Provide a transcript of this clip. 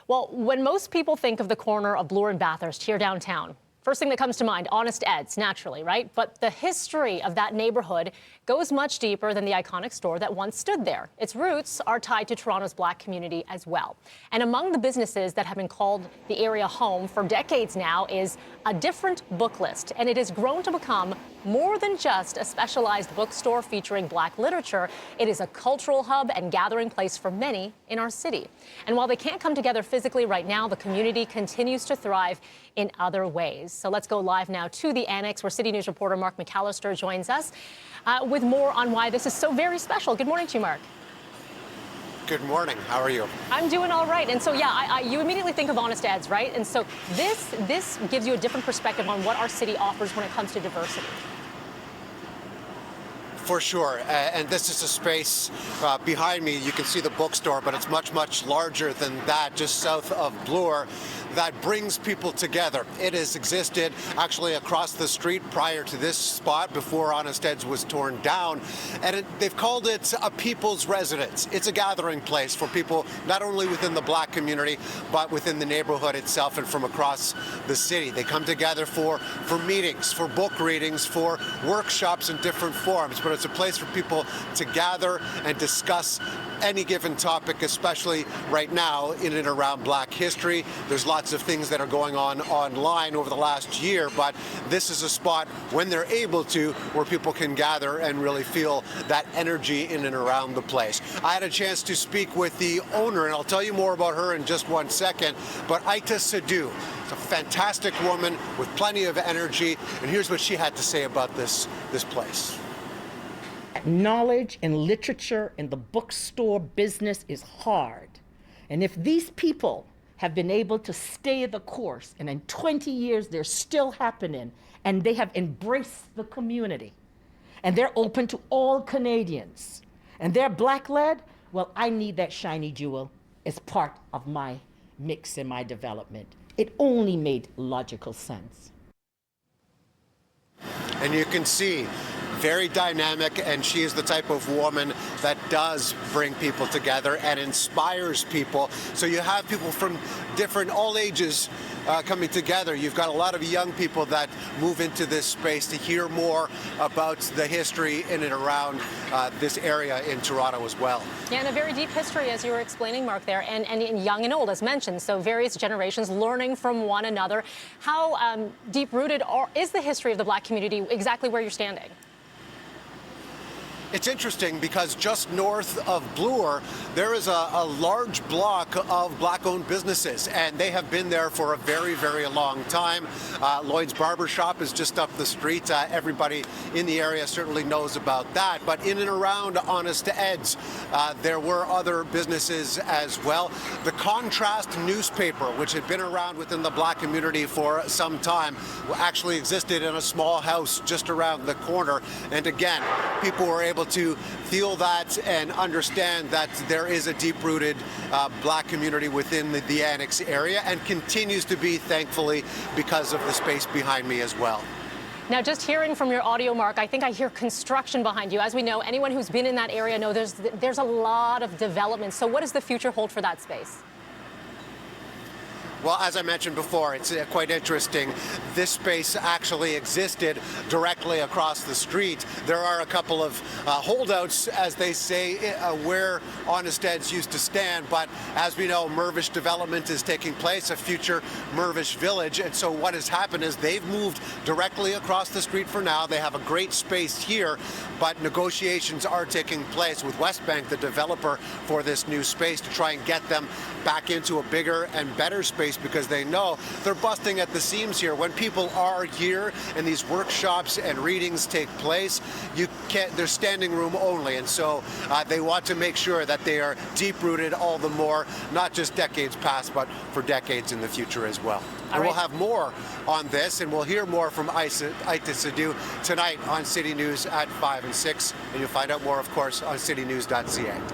Well, when most people think of the corner of Bloor and Bathurst here downtown, first thing that comes to mind, Honest Ed's, naturally, right? But the history of that neighborhood goes much deeper than the iconic store that once stood there. Its roots are tied to Toronto's Black community as well. And among the businesses that have been called the area home for decades now is a different book list. And it has grown to become more than just a specialized bookstore featuring Black literature. It is a cultural hub and gathering place for many in our city. And while they can't come together physically right now, the community continues to thrive in other ways. So let's go live now to the Annex, where CityNews reporter Mark McAllister joins us with more on why this is so very special. Good morning to you, Mark. Good morning. How are you? I'm doing all right. And so, yeah, you immediately think of Honest Ed's, right? And so this gives you a different perspective on what our city offers when it comes to diversity. For sure. And this is a space behind me. You can see the bookstore, but it's much, much larger than that, just south of Bloor, that brings people together. It has existed actually across the street prior to this spot before Honest Ed's was torn down. And they've called it a people's residence. It's a gathering place for people not only within the Black community, but within the neighborhood itself and from across the city. They come together for meetings, for book readings, for workshops in different forms. But it's a place for people to gather and discuss any given topic, especially right now in and around Black history. There's lots of things that are going on online over the last year, but this is a spot when they're able to where people can gather and really feel that energy in and around the place. I had a chance to speak with the owner, and I'll tell you more about her in just one second, but Aita Sadhu. She's a fantastic woman with plenty of energy, and here's what she had to say about this place. Knowledge and literature in the bookstore business is hard. And if these people have been able to stay the course, and in 20 years they're still happening, and they have embraced the community, and they're open to all Canadians, and they're Black-led, well, I need that shiny jewel as part of my mix in my development. It only made logical sense. And you can see, very dynamic, and she is the type of woman that does bring people together and inspires people. So you have people from all ages coming together. You've got a lot of young people that move into this space to hear more about the history in and around this area in Toronto as well. Yeah, and a very deep history, as you were explaining, Mark, there, and young and old, as mentioned. So various generations learning from one another. How deep-rooted is the history of the Black community exactly where you're standing? It's interesting because just north of Bloor, there is a large block of Black-owned businesses, and they have been there for a very, very long time. Lloyd's Barbershop is just up the street. Everybody in the area certainly knows about that. But in and around Honest Ed's, there were other businesses as well. The Contrast newspaper, which had been around within the Black community for some time, actually existed in a small house just around the corner. And again, people were able to feel that and understand that there is a deep-rooted Black community within the Annex area, and continues to be, thankfully, because of the space behind me as well. Now, just hearing from your audio, Mark, I think I hear construction behind you. As we know, anyone who's been in that area knows there's a lot of development. So what does the future hold for that space? Well, as I mentioned before, it's quite interesting. This space actually existed directly across the street. There are a couple of holdouts, as they say, where Honest Ed's used to stand. But as we know, Mirvish development is taking place, a future Mirvish village. And so what has happened is they've moved directly across the street for now. They have a great space here, but negotiations are taking place with Westbank, the developer for this new space, to try and get them back into a bigger and better space, because they know they're busting at the seams here. When people are here and these workshops and readings take place, there's standing room only. And so they want to make sure that they are deep-rooted all the more, not just decades past, but for decades in the future as well. And we'll have more on this, and we'll hear more from Aita Sadhu tonight on City News at 5 and 6. And you'll find out more, of course, on citynews.ca.